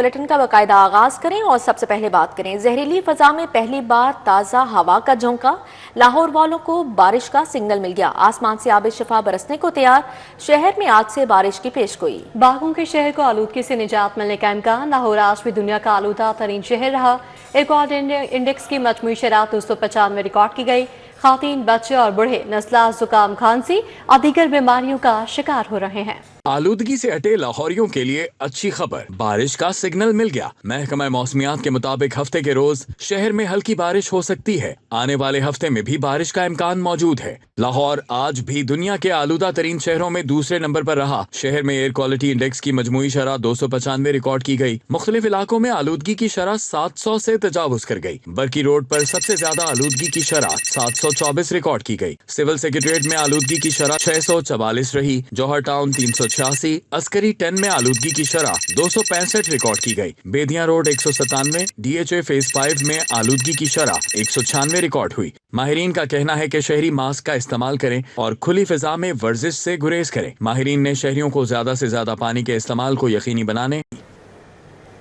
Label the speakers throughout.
Speaker 1: Bulletin کا باقاعدہ آغاز کریں اور سب سے پہلے بات کریں زہریلی فضا میں پہلی بار تازہ ہوا کا جھونکا، لاہور والوں کو بارش کا سگنل مل گیا، آسمان سے آب شفا برسنے کو تیار، شہر میں آج سے بارش کی پیشگوئی۔
Speaker 2: باغوں کے شہر کو آلودگی سے نجات ملنے کا امکان، لاہور آج بھی دنیا کا آلودہ ترین شہر رہا، ایکوارڈ انڈیکس کی مجموعی شرح 295 ریکارڈ کی گئی، خواتین، بچے اور بوڑھے نزلہ، زکام، کھانسی اور دیگر بیماریوں کا شکار ہو رہے ہیں۔
Speaker 3: آلودگی سے ہٹے لاہوریوں کے لیے اچھی خبر، بارش کا سگنل مل گیا۔ محکمہ موسمیات کے مطابق ہفتے کے روز شہر میں ہلکی بارش ہو سکتی ہے، آنے والے ہفتے میں بھی بارش کا امکان موجود ہے۔ لاہور آج بھی دنیا کے آلودہ ترین شہروں میں دوسرے نمبر پر رہا، شہر میں ایئر کوالٹی انڈیکس کی مجموعی شرح 295 ریکارڈ کی گئی، مختلف علاقوں میں آلودگی کی شرح 700 سے تجاوز کر گئی، برکی روڈ پر سب سے زیادہ آلودگی کی شرح 724 ریکارڈ کی گئی، سول سیکریٹریٹ میں آلودگی کی شرح 644 رہی، جوہر ٹاؤن 386، عسکری 10 میں آلودگی کی شرح 265 ریکارڈ کی گئی، Bedian road 197، D H A phase 5 میں آلودگی کی شرح 196 ریکارڈ ہوئی۔ ماہرین کا کہنا ہے کہ شہری ماسک کا استعمال کریں اور کھلی فضا میں ورزش سے گریز کریں۔ ماہرین نے شہریوں کو زیادہ سے زیادہ پانی کے استعمال کو یقینی بنانے،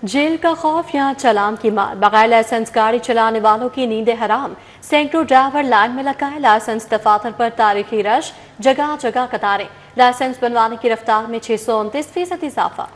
Speaker 2: جیل کا خوف یا چالان کی مار، بغیر لائسنس گاڑی چلانے والوں کی نیندیں حرام، سینکڑوں ڈرائیور لائن میں لگا ہے، لائسنس دفاتر پر تاریخی رش، جگہ جگہ قطاریں، لائسنس بنوانے کی رفتار میں 629% اضافہ۔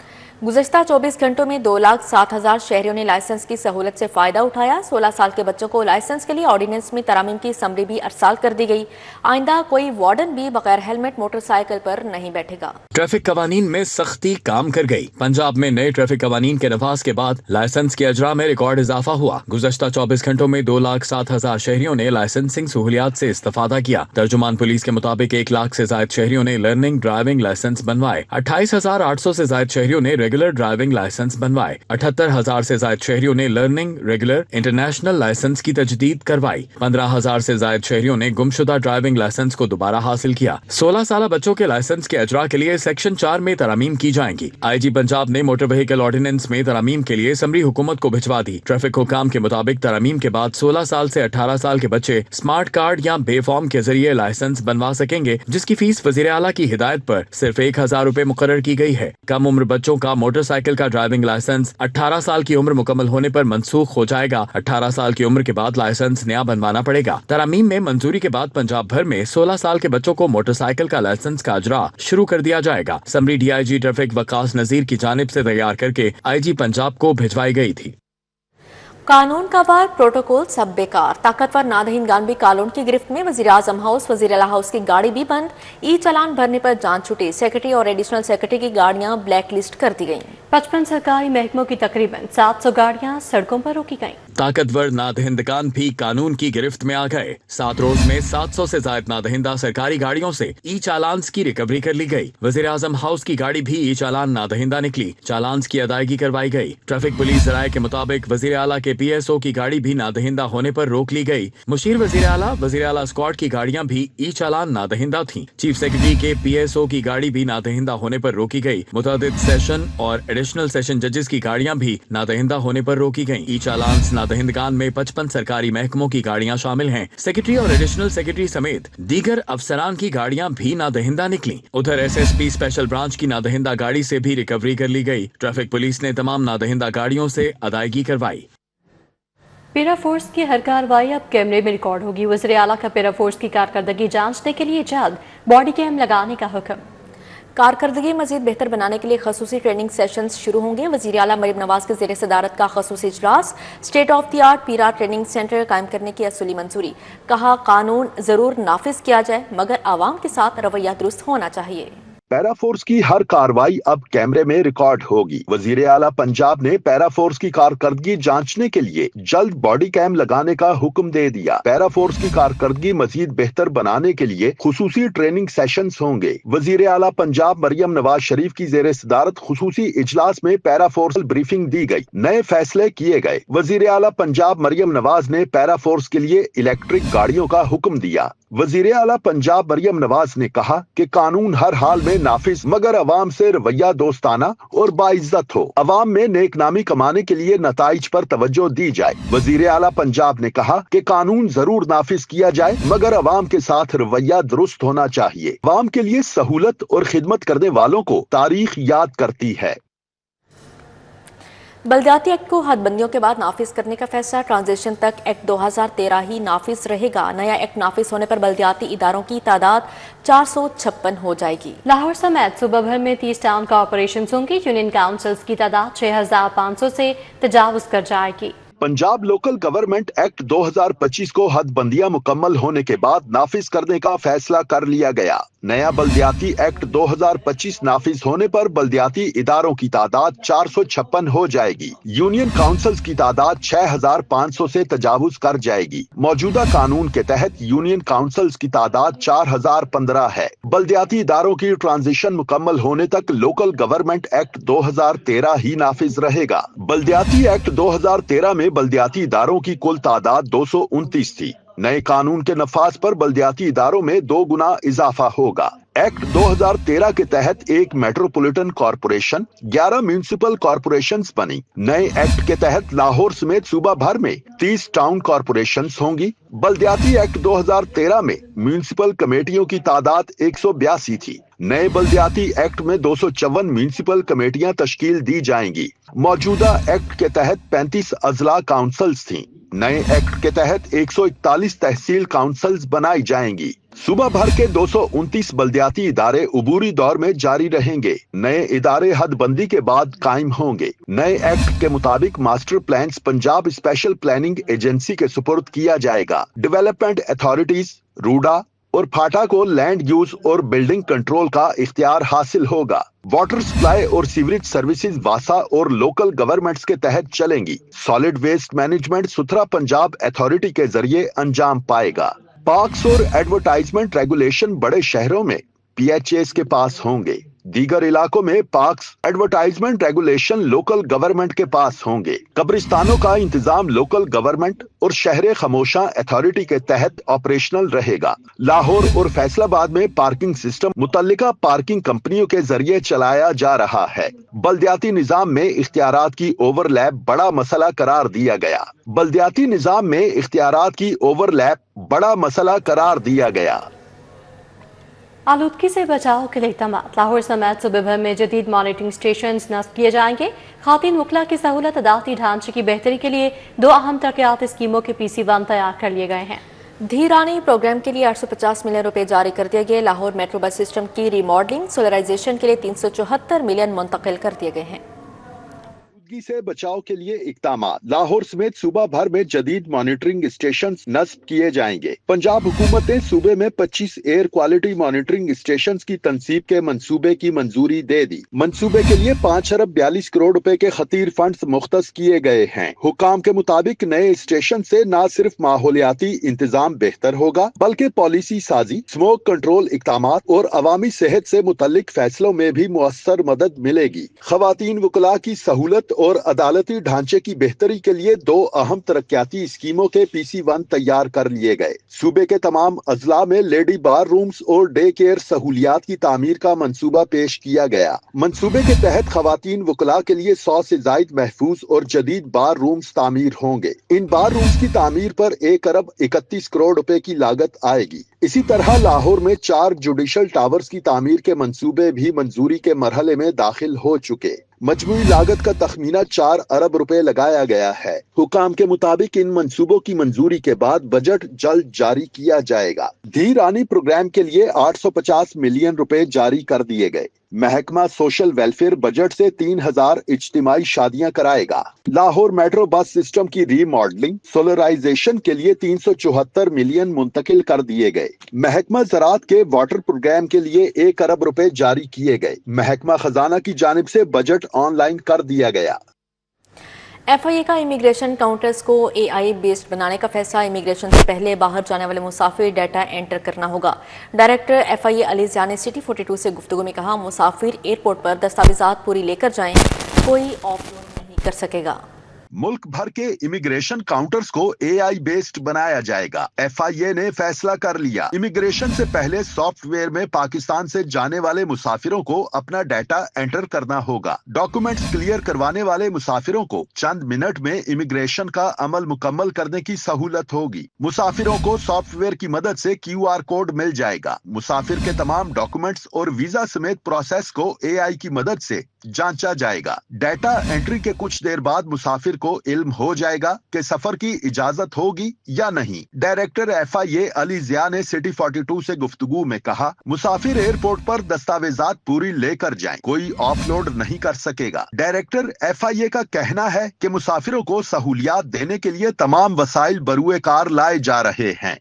Speaker 1: گزشتہ 24 گھنٹوں میں 2,60,000 شہریوں نے لائسنس کی سہولت سے فائدہ اٹھایا، 16 سال کے بچوں کو لائسنس کے لیے آرڈیننس میں ترامیم کی سمری بھی ارسال کر دی گئی، آئندہ کوئی وارڈن بھی بغیر ہیلمٹ موٹر سائیکل پر نہیں بیٹھے گا۔
Speaker 3: ٹریفک قوانین میں سختی کام کر گئی، پنجاب میں نئے ٹریفک قوانین کے نفاذ کے بعد لائسنس کے اجرا میں ریکارڈ اضافہ ہوا، گزشتہ 24 گھنٹوں میں 2,60,000 شہریوں نے لائسنسنگ سہولیات سے استفادہ کیا، ترجمان پولیس کے مطابق 1 لاکھ سے زائد شہریوں نے لرننگ ڈرائیونگ لائسنس بنوائے، 28,800 سے زائد شہریوں نے ریگولر ڈرائیونگ لائسنس بنوائے، 78,000 سے زائد شہریوں نے لرننگ ریگولر انٹرنیشنل لائسنس کی تجدید کروائی، 15,000 سے زائد شہریوں نے گمشدہ ڈرائیونگ لائسنس کو دوبارہ حاصل کیا۔ 16 سالہ بچوں کے لائسنس کے اجرا کے لیے سیکشن 4 میں ترامیم کی جائیں گی۔ آئی جی پنجاب نے موٹر وہیکل آرڈیننس میں ترامیم کے لیے سمری حکومت کو بھجوا دی، ٹریفک حکام کے مطابق ترامیم کے بعد 16 سال سے 18 سال کے بچے اسمارٹ کارڈ یا بے فارم کے ذریعے لائسنس بنوا سکیں گے، جس کی فیس وزیر اعلیٰ کی ہدایت پر صرف 1,000 روپے مقرر کی گئی ہے۔ کم عمر بچوں کا موٹر سائیکل کا ڈرائیونگ لائسنس 18 سال کی عمر مکمل ہونے پر منسوخ ہو جائے گا، 18 سال کی عمر کے بعد لائسنس نیا بنوانا پڑے گا۔ ترامیم میں منظوری کے بعد پنجاب بھر میں 16 سال کے بچوں کو موٹر سائیکل کا لائسنس کا اجرا شروع کر دیا جائے گا۔ Summary D I G traffic Waqas Nazir کی جانب سے تیار کر کے آئی جی پنجاب کو بھجوائی گئی تھی۔
Speaker 1: قانون کا وار، پروٹوکول سب بیکار، طاقتور نادہندگان بھی کالون کی گرفت میں، وزیر اعظم ہاؤس، وزیر اعلیٰ ہاؤس کی گاڑی بھی بند، ای چالان بھرنے پر جان چھٹی، سیکرٹری اور ایڈیشنل سیکرٹری کی گاڑیاں بلیک لسٹ کر دی گئیں۔
Speaker 2: 55 سرکاری محکموں کی تقریباً 700 گاڑیاں سڑکوں پر روکی گئیں۔
Speaker 3: طاقتور نادہندگان بھی قانون کی گرفت میں آ گئے، 7 روز میں 700 سے زائد نادہندہ سرکاری گاڑیوں سے ای چالانز کی ریکوری کر لی گئی۔ وزیر اعظم ہاؤس کی گاڑی بھی ای چالان نادہندہ نکلی، چالانز کی ادائیگی کروائی گئی۔ ٹریفک پولیس ذرائع کے مطابق وزیر اعلیٰ کے پی ایس او کی گاڑی بھی نادہندہ ہونے پر روک لی گئی، مشیر وزیر اعلیٰ اسکواڈ کی گاڑیاں بھی ای چالان نادہندہ تھیں، چیف سیکرٹری کے پی ایس او کی گاڑی بھی نادہندہ ہونے پر روکی گئی، متعدد سیشن اور ایڈیشنل سیشن ججز کی گاڑیاں بھی نادہندہ ہونے پر روکی گئیں۔ ای چالانز نادہندگان میں 55 سرکاری محکموں کی گاڑیاں شامل ہیں، سیکرٹری اور ایڈیشنل سیکرٹری سمیت دیگر افسران کی گاڑیاں بھی نادہندہ نکلیں۔ ادھر S S P special branch کی نادہندہ گاڑی سے بھی ریکوری کر لی گئی، ٹریفک پولیس نے تمام نادہندہ گاڑیوں سے ادائیگی کروائی۔
Speaker 2: پیرا فورس کی ہر کارروائی اب کیمرے میں ریکارڈ ہوگی، وزیر اعلیٰ کا پیرا فورس کی کارکردگی جانچنے کے لیے جلد باڈی کیم لگانے کا حکم۔
Speaker 1: کارکردگی مزید بہتر بنانے کے لیے خصوصی ٹریننگ سیشنز شروع ہوں گے، وزیر اعلیٰ مریم نواز کے زیر صدارت کا خصوصی اجلاس، state of the art para training centre قائم کرنے کی اصولی منظوری، کہا قانون ضرور نافذ کیا جائے مگر عوام کے ساتھ رویہ درست ہونا چاہیے۔
Speaker 4: پیرا فورس کی ہر کارروائی اب کیمرے میں ریکارڈ ہوگی، وزیر اعلیٰ پنجاب نے پیرا فورس کی کارکردگی جانچنے کے لیے جلد باڈی کیم لگانے کا حکم دے دیا۔ پیرا فورس کی کارکردگی مزید بہتر بنانے کے لیے خصوصی ٹریننگ سیشنز ہوں گے۔ وزیر اعلیٰ پنجاب مریم نواز شریف کی زیر صدارت خصوصی اجلاس میں پیرا فورس بریفنگ دی گئی، نئے فیصلے کیے گئے۔ وزیر اعلیٰ پنجاب مریم نواز نے پیرا فورس کے لیے الیکٹرک گاڑیوں کا حکم دیا۔ وزیر اعلیٰ پنجاب مریم نواز نے کہا کہ قانون ہر حال میں نافذ مگر عوام سے رویہ دوستانہ اور باعزت ہو، عوام میں نیک نامی کمانے کے لیے نتائج پر توجہ دی جائے۔ وزیر اعلیٰ پنجاب نے کہا کہ قانون ضرور نافذ کیا جائے مگر عوام کے ساتھ رویہ درست ہونا چاہیے۔ عوام کے لیے سہولت اور خدمت کرنے والوں کو تاریخ یاد کرتی ہے۔
Speaker 1: बल्दियाती एक्ट को हदबंदियों के बाद नाफिज करने का फैसला। ट्रांजिशन तक एक्ट 2013 ही नाफिज रहेगा। नया एक्ट नाफिज होने पर बल्दियाती इदारों की तादाद 456 हो जाएगी।
Speaker 2: लाहौर समेत सूबा भर में 30 टाउन कॉर्पोरेशन होंगी। यूनियन काउंसिल्स की तादाद 6500 से तजावुज कर जाएगी।
Speaker 4: पंजाब लोकल गवर्नमेंट एक्ट 2025 को हदबंदियां मुकम्मल होने के बाद नाफिज करने का फैसला कर लिया गया। नया बल्दियाती एक्ट 2025 नाफिज होने पर बल्दियाती इदारों की तादाद 456 हो जाएगी। यूनियन काउंसिल्स की तादाद 6500 से तजावुज कर जाएगी। मौजूदा कानून के तहत यूनियन काउंसिल्स की तादाद 4015 है। बल्दियाती इदारों की ट्रांजिशन मुकम्मल होने तक लोकल गवर्नमेंट एक्ट 2013 ही नाफिज रहेगा। बल्दियाती एक्ट 2013 में बल्दियाती इदारों की कुल तादाद 229 थी। नए कानून के नफाज पर बल्दियाती इदारों में 2 गुना इजाफा होगा। एक्ट 2013 के तहत एक मेट्रोपॉलिटन कॉरपोरेशन, 11 म्यूनिसिपल कॉरपोरेशंस बनी। नए एक्ट के तहत लाहौर समेत सूबा भर में 30 टाउन कॉरपोरेशंस होंगी। बल्दियाती एक्ट 2013 में म्यूनिसिपल कमेटियों की तादाद 182 थी। नए बल्दियाती एक्ट में 254 म्यूनिसिपल कमेटियां तश्कील दी जाएंगी। मौजूदा एक्ट के तहत 35 अजला काउंसिल्स थीं। नए एक्ट के तहत 141 तहसील काउंसिल्स बनाई जाएंगी। सूबा भर के 229 बल्दियाती इदारे उबूरी दौर में जारी रहेंगे। नए इदारे हदबंदी के बाद कायम होंगे। नए एक्ट के मुताबिक master plans Punjab special planning agency के सुपुर्द किया जाएगा। डेवलपमेंट अथॉरिटीज, रूडा और फाटा को लैंड यूज और बिल्डिंग कंट्रोल का इख्तियार हासिल होगा। वाटर सप्लाई और सीवरेज सर्विसेज वासा और लोकल गवर्नमेंट्स के तहत चलेंगी। सॉलिड वेस्ट मैनेजमेंट सुथरा पंजाब अथॉरिटी के जरिए अंजाम पाएगा। पार्क्स और एडवर्टाइजमेंट रेगुलेशन बड़े शहरों में PHAs के पास होंगे। दीगर इलाकों में parks advertisement regulation local government के पास होंगे। कब्रिस्तानों का इंतजाम लोकल गवर्नमेंट और शहर खामोशा अथॉरिटी के तहत ऑपरेशनल रहेगा। लाहौर और फैसलाबाद में पार्किंग सिस्टम मुतल्लिका पार्किंग कंपनियों के जरिए चलाया जा रहा है। बल्दियाती निजाम में इख्तियारात की ओवरलैप बड़ा मसला करार दिया गया। बल्दियाती निजाम में इख्तियारात की ओवरलैप बड़ा मसला करार दिया गया।
Speaker 2: आलूदगी से बचाव के लिए इक़दाम। लाहौर समेत सूबे भर में जदीद मॉनिटरिंग स्टेशन नस्ब किए जाएंगे। खातिन वकला की सहूलत, अदालती ढांचे की बेहतरी के लिए 2 अहम तरक्याती स्कीमों के PC1 तैयार कर लिए गए हैं।
Speaker 1: धीरानी प्रोग्राम के लिए 850 मिलियन रुपए जारी कर दिए गए। लाहौर मेट्रो बस सिस्टम की रीमॉडलिंग, सोलराइजेशन के लिए 374 मिलियन मुंतकिल कर दिए गए हैं।
Speaker 4: आलूदगी से बचाव के लिए इक़दाम। लाहौर समेत सूबा भर में जदीद मॉनिटरिंग स्टेशन नस्ब किए जाएंगे। पंजाब हुकूमत ने सूबे में 25 एयर क्वालिटी मॉनिटरिंग स्टेशन की तनसीब के मंसूबे की मंजूरी दे दी। मंसूबे के लिए 5 अरब 42 करोड़ रुपए के खतीर फंड्स मुख्तस किए गए हैं। हुकाम के मुताबिक नए स्टेशन से न सिर्फ माहौलियाती इंतजाम बेहतर होगा बल्कि पॉलिसी साजी, स्मोक कंट्रोल इक़दाम और अवामी सेहत से मुतल्लिक फैसलों में भी मुअस्सर मदद मिलेगी। खवातीन वकला की सहूलत और अदालती ढांचे की बेहतरी के लिए 2 अहम तरक्याती स्कीमों के PC1 तैयार कर लिए गए। सूबे के तमाम अजला में लेडी बार रूम्स और डे केयर सहूलियात की तामीर का मंसूबा पेश किया गया। मंसूबे के तहत खवातीन वकला के लिए 100 से जायद महफूज और जदीद बार रूम्स तामीर होंगे। इन बार रूम्स की तामीर पर 1 अरब 31 करोड़ रुपए की लागत आएगी। इसी तरह लाहौर में 4 जुडिशल टावर्स की तामीर के मंसूबे भी मंजूरी के मरहले में दाखिल हो चुके। मजमूई लागत का तखमीना 4 अरब रुपए लगाया गया है। हुकाम के मुताबिक इन मंसूबों की मंजूरी के बाद बजट जल्द जारी किया जाएगा। धीरानी प्रोग्राम के लिए 850 मिलियन रुपए जारी कर दिए गए। महकमा सोशल वेलफेयर बजट से 3000 इज्तिमाई शादियां कराएगा। लाहौर मेट्रो बस सिस्टम की रीमॉडलिंग, सोलराइजेशन के लिए 374 मिलियन मुंतकिल कर दिए गए। महकमा ज़राअत के वाटर प्रोग्राम के लिए 1 अरब रुपए जारी किए गए। महकमा खजाना की जानिब से बजट ऑनलाइन कर दिया गया।
Speaker 1: FIA का इमिग्रेशन काउंटर्स को AI बेस्ड बनाने का फैसला। इमिग्रेशन से पहले बाहर जाने वाले मुसाफिर डाटा एंटर करना होगा। डायरेक्टर FIA अली ज़िया ने सिटी 42 से गुफ्तगू में कहा, मुसाफिर एयरपोर्ट पर दस्तावेजात पूरी लेकर जाएं, कोई ऑफलोड नहीं कर सकेगा।
Speaker 4: मुल्क भर के इमिग्रेशन काउंटर्स को AI बेस्ड बनाया जाएगा। FIA ने फैसला कर लिया। इमिग्रेशन से पहले सॉफ्टवेयर में पाकिस्तान से जाने वाले मुसाफिरों को अपना डाटा एंटर करना होगा। डॉक्यूमेंट्स क्लियर करवाने वाले मुसाफिरों को चंद मिनट में इमिग्रेशन का अमल मुकम्मल करने की सहूलत होगी। मुसाफिरों को सॉफ्टवेयर की मदद से QR कोड मिल जाएगा। मुसाफिर के तमाम डॉक्यूमेंट्स और वीजा समेत प्रोसेस को AI की मदद से जांचा जाएगा। डाटा एंट्री के कुछ देर बाद मुसाफिर को इल्म हो जाएगा कि सफर की इजाजत होगी या नहीं। डायरेक्टर FIA अली जिया ने सिटी 42 से गुफ्तगू में कहा, मुसाफिर एयरपोर्ट पर दस्तावेजात पूरी लेकर जाएं, कोई ऑफलोड नहीं कर सकेगा। डायरेक्टर FIA का कहना है कि मुसाफिरों को सहूलियात देने के लिए तमाम वसाइल बरूए कार लाए जा रहे हैं।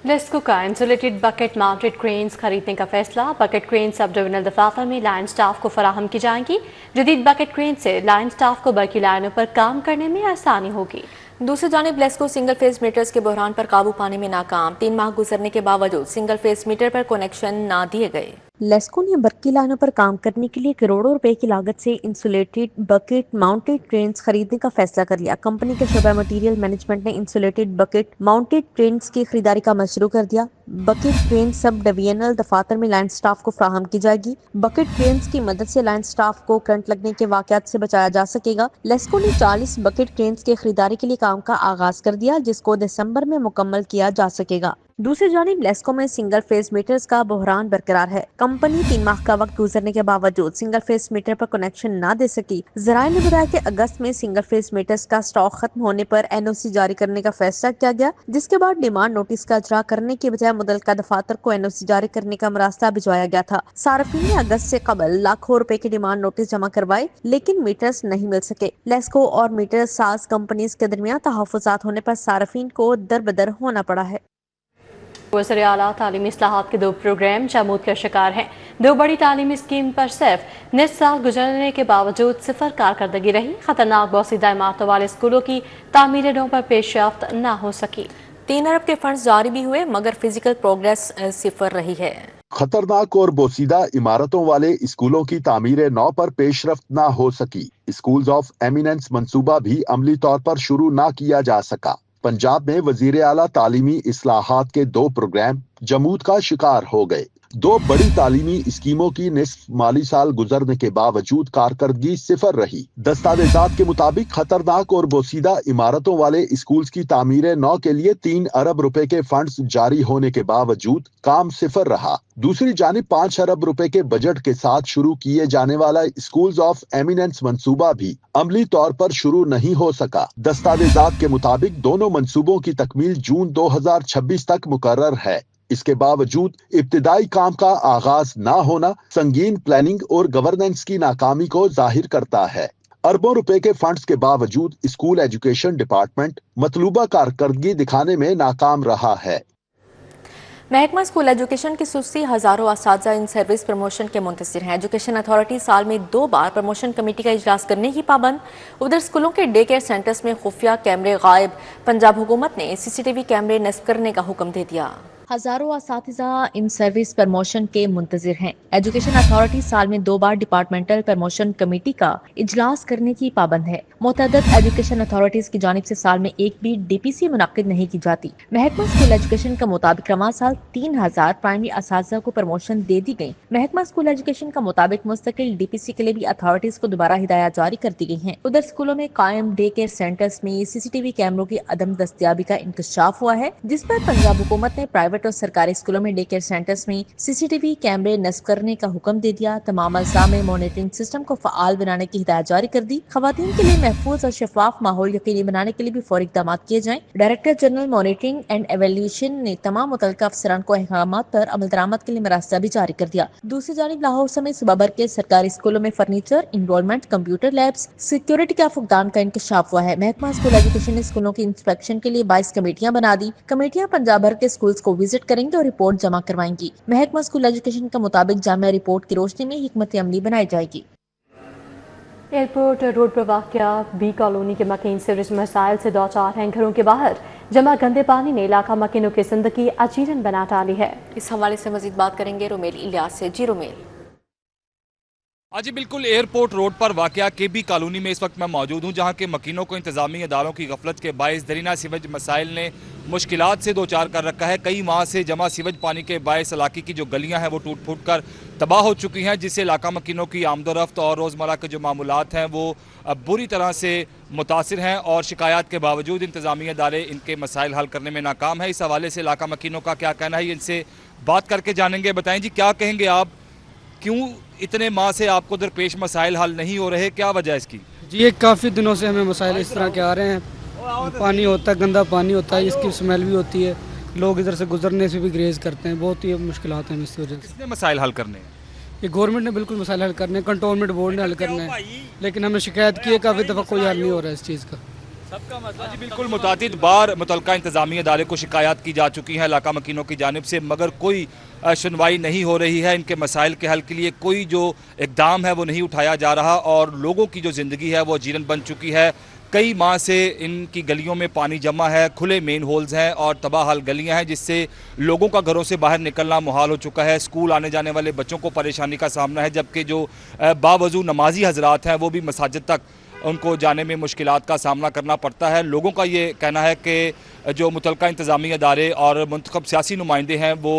Speaker 2: लेस्को का इंसुलेटेड बकेट माउंटेड क्रेन्स खरीदने का फैसला। बकेट क्रेन सब डिविजनल दफातर में लाइन स्टाफ को फराहम की जाएंगी। जदीद बकेट क्रेन से लाइन स्टाफ को बल्कि लाइनों पर काम करने में आसानी होगी।
Speaker 1: दूसरी जानिब लेस्को सिंगल फेज मीटर्स के बहरान पर काबू पाने में नाकाम। 3 माह गुजरने के बावजूद सिंगल फेज मीटर पर कनेक्शन ना दिए गए।
Speaker 5: लेस्को ने बर्की लाइनों पर काम करने के लिए करोड़ों रुपए की लागत से इंसुलेटेड बकेट माउंटेड क्रेन्स खरीदने का फैसला कर लिया। कंपनी के शोबा मटीरियल मैनेजमेंट ने इंसुलेटेड बकेट माउंटेड क्रेन्स की खरीदारी का अमल शुरू कर दिया। बकेट क्रेन सब डिविजनल दफातर में लाइन स्टाफ को फराहम की जाएगी। बकेट क्रेन्स की मदद से लाइन स्टाफ को करंट लगने के वाकयात से बचाया जा सकेगा। लेस्को ने 40 बकेट क्रेन्स की खरीदारी के लिए काम का आगाज कर दिया, जिसको दिसंबर में मुकम्मल किया जा सकेगा। दूसरी जानिब लेस्को में सिंगल फेज मीटर्स का बहरान बरकरार है। कंपनी 3 माह का वक्त गुजरने के बावजूद सिंगल फेज मीटर पर कनेक्शन न दे सकी। जराये ने बताया कि अगस्त में सिंगल फेज मीटर्स का स्टॉक खत्म होने पर NOC जारी करने का फैसला किया गया, जिसके बाद डिमांड नोटिस का इजरा करने के बजाय मुतल्लिका दफातर को NOC जारी करने का रास्ता भिजवाया गया था। सार्फिन ने अगस्त से कबल लाखों रुपए के डिमांड नोटिस जमा करवाए, लेकिन मीटर्स नहीं मिल सके। लेस्को और मीटर साज कंपनीज के दरमियान तहफ़्फ़ुज़ात होने पर सार्फिन को दर-बदर होना पड़ा है।
Speaker 2: वज़ीर आला तालीमी इस्लाहात के 2 प्रोग्राम जमूद का शिकार हैं। 2 बड़ी तालीमी स्कीम पर सिर्फ निस साल गुजरने के बावजूद सिफर कारकर्दगी रही। खतरनाक बोसीदा इमारतों वाले स्कूलों की तामीर नौ पर पेशरफ्त न हो सकी।
Speaker 1: 3 अरब के फंड्स जारी भी हुए, मगर फिजिकल प्रोग्रेस सिफर रही है।
Speaker 4: खतरनाक और बोसीदा इमारतों वाले स्कूलों की तामीर नौ पर पेशरफ्त ना हो सकी। स्कूल्स ऑफ एमिनेंस मंसूबा भी अमली तौर पर शुरू ना किया जा सका। पंजाब में वजीर आला तालीमी इस्लाहात के 2 प्रोग्राम जमूद का शिकार हो गए। 2 बड़ी तालीमी स्कीमों की निस्फ माली साल गुजरने के बावजूद कारकर्दगी सिफर रही। दस्तावेजात के मुताबिक खतरनाक और बोसीदा इमारतों वाले स्कूल्स की तामीर नौ के लिए 3 अरब रुपए के फंड्स जारी होने के बावजूद काम सिफर रहा। दूसरी जानिब 5 अरब रुपए के बजट के साथ शुरू किए जाने वाला स्कूल्स ऑफ एमिनेंस मंसूबा भी अमली तौर पर शुरू नहीं हो सका। दस्तावेजात के मुताबिक दोनों मंसूबों की तकमील जून 2026 तक मुकर्रर है। इसके बावजूद इब्तिदाई काम का आगाज ना होना संगीन प्लानिंग और गवर्नेंस की नाकामी को जाहिर करता है। अरबों रुपए के फंड्स के बावजूद स्कूल एजुकेशन डिपार्टमेंट मतलूबा कारकर्दगी दिखाने में नाकाम रहा है।
Speaker 1: महकमा स्कूल एजुकेशन की सुस्ती, हजारों असातिज़ा इन सर्विस प्रमोशन के मुंतज़िर हैं। एजुकेशन अथॉरिटी साल में 2 बार प्रमोशन कमेटी का इजलास करने की पाबंद। उधर स्कूलों के डे केयर सेंटर्स में खुफिया कैमरे गायब। पंजाब हुकूमत ने CCTV कैमरे नस्ब करने का हुक्म दे दिया।
Speaker 5: हजारों असातिज़ा इन सर्विस प्रमोशन के मुंतज़िर हैं। एजुकेशन अथॉरिटी साल में 2 बार डिपार्टमेंटल प्रमोशन कमेटी का इजलास करने की पाबंद है। मुतअद्दिद एजुकेशन अथॉरिटीज की जानिब से साल में एक भी DPC मुनाकिद नहीं की जाती। महकमा स्कूल एजुकेशन का मुताबिक रवा साल 3000 प्राइमरी असातिज़ा को प्रमोशन दे दी गयी। महकमा स्कूल एजुकेशन का मुताबिक मुस्तकिल DPC के लिए भी अथॉरिटीज को दोबारा हिदायत जारी कर दी गई है। उधर स्कूलों में कायम डे केयर सेंटर्स में CCTV कैमरों की अदम दस्तियाबी का इंकशाफ हुआ है, जिस पर पंजाब हुकूमत ने प्राइवेट और सरकारी स्कूलों में डे केयर सेंटर्स में CCTV कैमरे नस्ब करने का हुक्म दे दिया। तमाम अज़्ज़ा में मॉनिटरिंग सिस्टम को फ़आल बनाने की हिदायत जारी कर दी। ख़वातीन के लिए महफूज और शफाफ माहौल यकीनी बनाने के लिए भी फौरी इक़दाम किए जाएं। Director general monitoring and evaluation ने तमाम मुतल्लिका अफसरान को अहकामात पर अमल दरामद के लिए रास्ता भी जारी कर दिया। दूसरी जानिब लाहौर समेत सूबा भर के सरकारी स्कूलों में furniture, enrolment, computer labs, security का फुकदान का इंकशाफ हुआ है। महकमा स्कूल एजुकेशन ने स्कूलों की इंस्पेक्शन के लिए 22 कमेटियां बना दी। कमेटियां पंजाब भर के स्कूल्स को विजिट करेंगी और रिपोर्ट जमा करवाएंगी। महकमा स्कूल एजुकेशन के मुताबिक जामिया रिपोर्ट की रोशनी में हिकमत अमली बनाई जाएगी।
Speaker 2: एयरपोर्ट रोड पर वाक़या B कॉलोनी के मकीन सीवरेज मसाइल से 2-4 हैं। घरों के बाहर जमा गंदे पानी ने इलाका मकीनों की जिंदगी अजीरन बना डाली है।
Speaker 1: इस हवाले से मजीद बात करेंगे रोमेल इलियास से। जी रोमेल।
Speaker 6: जी बिल्कुल एयरपोर्ट रोड पर वाक़या केबी कॉलोनी में इस वक्त मैं मौजूद हूँ, जहाँ के मकीनों को इंतजामी अदालों की गफलत के बायस दरीना सीवेज मसाइल ने मुश्किलात से दो चार कर रखा है। कई माह से जमा सीवेज पानी के बायस इलाके की जो गलियाँ हैं वो टूट फूट कर तबाह हो चुकी हैं, जिससे इलाका मकीनों की आमदोरफ्त और रोज़मर्रा के जो मामूलात हैं वो बुरी तरह से मुतासिर हैं और शिकायत के बावजूद इंतजामी अदारे इनके मसाइल हल करने में नाकाम है। इस हवाले से इलाका मकीनों का क्या कहना है, इनसे बात करके जानेंगे। बताएं जी, क्या कहेंगे आप, क्यों इतने माह से आपको दरपेश मसाइल हल नहीं हो रहे, क्या वजह है इसकी?
Speaker 7: जी ये काफ़ी दिनों से हमें मसाइल इस तरह के आ रहे हैं। पानी होता है, गंदा पानी होता है, इसकी स्मेल भी होती है, लोग इधर से गुजरने से भी ग्रेज करते हैं, बहुत ही मुश्किलात हैं इस वजह से।
Speaker 6: किसने मसाइल हल करने हैं?
Speaker 7: ये गवर्नमेंट ने बिल्कुल मसाइल हल करने हैं, कंटोनमेंट बोर्ड ने हल करना है, लेकिन हमने शिकायत की है, काफ़ी दफ़ा कोई हल नहीं हो रहा है इस चीज़ का।
Speaker 6: जी बिल्कुल मुतादिद बार मुतलका इंतजामी अदारे को शिकायत की जा चुकी है इलाका मकीनों की जानिब से, मगर कोई सुनवाई नहीं हो रही है। इनके मसाइल के हल के लिए कोई जो इकदाम है वो नहीं उठाया जा रहा और लोगों की जो ज़िंदगी है वो जीरन बन चुकी है। कई माह से इनकी गलियों में पानी जमा है, खुले मेन होल्स हैं और तबाहल गलियां हैं, जिससे लोगों का घरों से बाहर निकलना मुहाल हो चुका है। स्कूल आने जाने वाले बच्चों को परेशानी का सामना है, जबकि जो बावजू नमाजी हजरात हैं वो भी मसाजिद तक उनको जाने में मुश्किलात का सामना करना पड़ता है। लोगों का ये कहना है कि जो मुतलका इंतजामी अदारे और मुंतखब सियासी नुमाइंदे हैं वो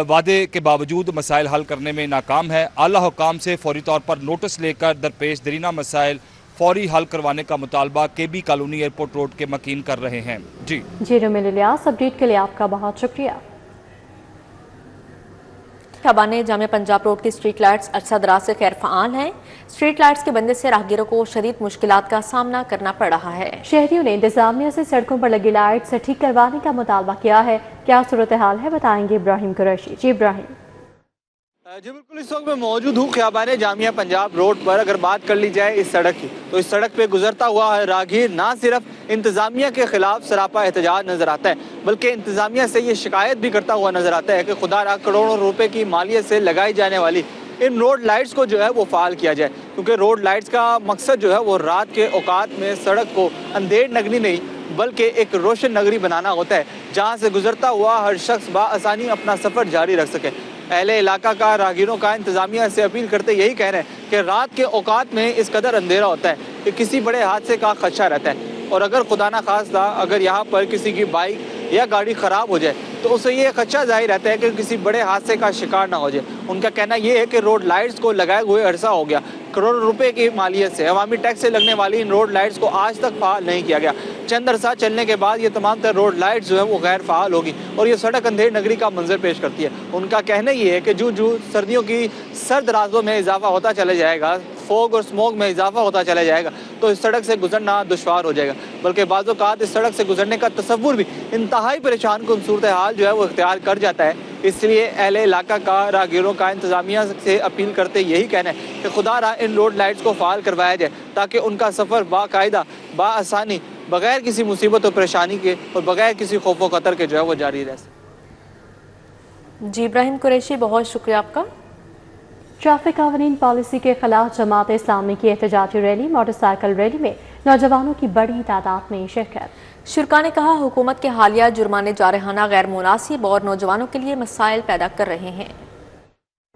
Speaker 6: वादे के बावजूद मसाइल हल करने में नाकाम है। आला हुकाम से फौरी तौर पर नोटिस लेकर दरपेश दरीना मसाइल फौरी हल करवाने का मुतालबा केबी कॉलोनी एयरपोर्ट रोड के मकीन कर रहे हैं। जी
Speaker 2: रुमिल इलियास, अपडेट के लिए आपका बहुत शुक्रिया।
Speaker 1: खबाने जामिया पंजाब रोड की स्ट्रीट लाइट्स अरसा दराज से खैर फ़आल हैं। स्ट्रीट लाइट्स के बनने से राहगीरों को शदीद मुश्किलात का सामना करना पड़ रहा है।
Speaker 2: शहरियों ने इंतजामिया से सड़कों पर लगी लाइट्स ठीक करवाने का मुतालबा किया है। क्या सूरत हाल है, बताएंगे इब्राहिम कुरैशी। जी इब्राहिम।
Speaker 8: जी बिल्कुल, इस वक्त मैं मौजूद हूँ खियाबाने जामिया पंजाब रोड पर। अगर बात कर ली जाए इस सड़क की, तो इस सड़क पे गुजरता हुआ राहगीर ना सिर्फ इंतजामिया के खिलाफ सरापा एहतजाज नजर आता है, बल्कि इंतजामिया से ये शिकायत भी करता हुआ नजर आता है कि खुदा रहा करोड़ों रुपए की मालियत से लगाई जाने वाली इन रोड लाइट्स को जो है वो फाल किया जाए, क्योंकि रोड लाइट्स का मकसद जो है वो रात के औकात में सड़क को अंधेर नगरी नहीं बल्कि एक रोशन नगरी बनाना होता है, जहाँ से गुजरता हुआ हर शख्स बाआसानी अपना सफ़र जारी रख सके। अहले इलाका का राहगीरों का इंतजामिया से अपील करते यही कह रहे हैं कि रात के औकात में इस कदर अंधेरा होता है कि किसी बड़े हादसे का खदशा रहता है, और अगर खुदा ना खास्ता अगर यहाँ पर किसी की बाइक या गाड़ी ख़राब हो जाए तो उससे ये खदशा जाहिर रहता है कि किसी बड़े हादसे का शिकार ना हो जाए। उनका कहना ये है कि रोड लाइट्स को लगाए हुए अरसा हो गया, करोड़ों रुपए की मालियत से अवामी टैक्स से लगने वाली इन रोड लाइट्स को आज तक फ़ाल नहीं किया गया। चंद अरसा चलने के बाद ये तमाम तर रोड लाइट्स जो है वो गैर फ़ाल होगी और ये सड़क अंधेर नगरी का मंजर पेश करती है। उनका कहना ये है कि जो सर्दियों की सर्द रातों में इजाफा होता चला जाएगा, फोग और स्मोक में इजाफा होता चला जाएगा, तो इस सड़क से गुजरना दुश्वार हो जाएगा, बल्कि बाज़-ओ-क़ात इस सड़क से गुजरने का तसव्वुर भी इंतहाई परेशान कुन सूरत हाल जो है वो इख्तियार कर जाता है। इसलिए अहले इलाका का राहगीरों का इंतजामिया से अपील करते यही कहना है कि खुदा रहा इन रोड लाइट्स को फ़ाल करवाया जाए, ताकि उनका सफ़र बाकायदा बाआसानी बगैर किसी मुसीबत और परेशानी के और बगैर किसी खौफ व खतर के जो है वो जारी रह सके।
Speaker 1: जी इब्राहिम कुरैशी, बहुत शुक्रिया आपका।
Speaker 2: ट्रैफिक कानून पॉलिसी के खिलाफ जमात इस्लामी की एहतजाजी रैली, मोटरसाइकिल रैली में नौजवानों की बड़ी तादाद में शिरकत।
Speaker 1: शुरका ने कहा, हुकूमत के हालिया जुर्माने जारहाना गैर मुनासिब और नौजवानों के लिए मसाइल पैदा कर रहे हैं।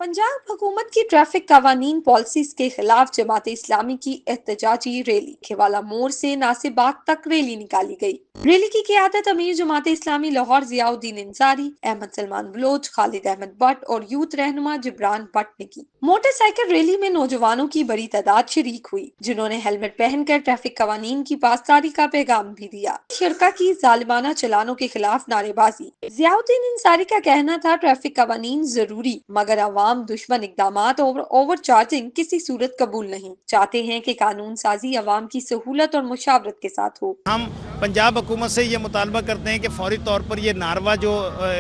Speaker 9: पंजाब हुकूमत की ट्रैफिक कानून पॉलिसीज के खिलाफ जमात इस्लामी की एहतजाजी रैली खेवाला मोड़ से नासिर बाग तक रैली निकाली गई। रैली की क़ियादत अमीर जमात इस्लामी लाहौर ज़ियाउद्दीन अंसारी, अहमद सलमान बलोच, खालिद अहमद भट्ट और यूथ रहनुमा जिब्रान भट्ट ने की। मोटरसाइकिल रैली में नौजवानों की बड़ी तादाद शरीक हुई, जिन्होंने हेलमेट पहनकर ट्रैफिक कानून की पासदारी का पैगाम भी दिया। शिरका की जालिमाना चलानों के खिलाफ नारेबाजी। ज़ियाउद्दीन अंसारी का कहना था, ट्रैफिक कानून जरूरी, मगर आवाम दुश्मन इकदामात और ओवर चार्जिंग किसी सूरत कबूल नहीं। चाहते हैं कि कानून साजी अवाम की सहूलत और मुशावरत के साथ हो।
Speaker 10: हम पंजाब हुकूमत से ये मुतालबा करते हैं कि फौरी तौर पर ये नारवा जो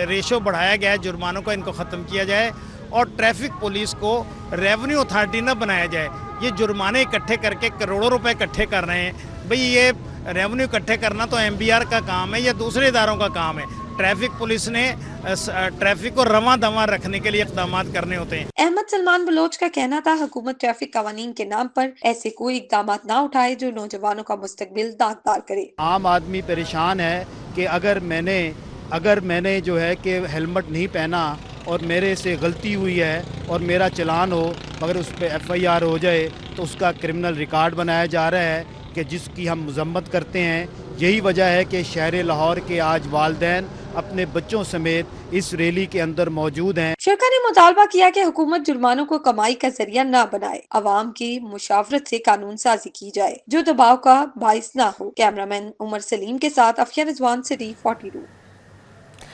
Speaker 10: रेशो बढ़ाया गया है जुर्मानों का, इनको ख़त्म किया जाए और ट्रैफिक पुलिस को रेवेन्यू अथॉरिटी न बनाया जाए। ये जुर्माने इकट्ठे करके करोड़ों रुपए इकट्ठे कर रहे हैं। भाई ये रेवेन्यू इकट्ठे करना तो MBR का काम है या दूसरे इदारों का काम है। ट्रैफिक पुलिस ने ट्रैफिक को रवां दवां रखने के लिए इक़दाम करने होते हैं।
Speaker 9: अहमद सलमान बलोच का कहना था, हुकूमत ट्रैफिक कानून के नाम पर ऐसे कोई इक़दाम ना उठाए जो नौजवानों का मुस्तकबिल दागदार करे।
Speaker 10: आम आदमी परेशान है कि अगर मैंने जो है कि हेलमेट नहीं पहना اور میرے سے غلطی ہوئی ہے اور میرا چلان ہو مگر اس پہ FIR ہو جائے تو اس کا کرمنل ریکارڈ بنایا جا رہا ہے کہ جس کی ہم مذمت کرتے ہیں. یہی وجہ ہے کہ شہر لاہور کے آج والدین اپنے بچوں سمیت اس ریلی کے اندر موجود ہیں.
Speaker 9: شرکا نے مطالبہ کیا کہ حکومت جرمانوں کو کمائی کا ذریعہ نہ بنائے، عوام کی مشاورت سے قانون سازی کی جائے جو دباؤ کا باعث نہ ہو. کیمرامین عمر سلیم کے ساتھ افیہ رضوان، سٹی 42.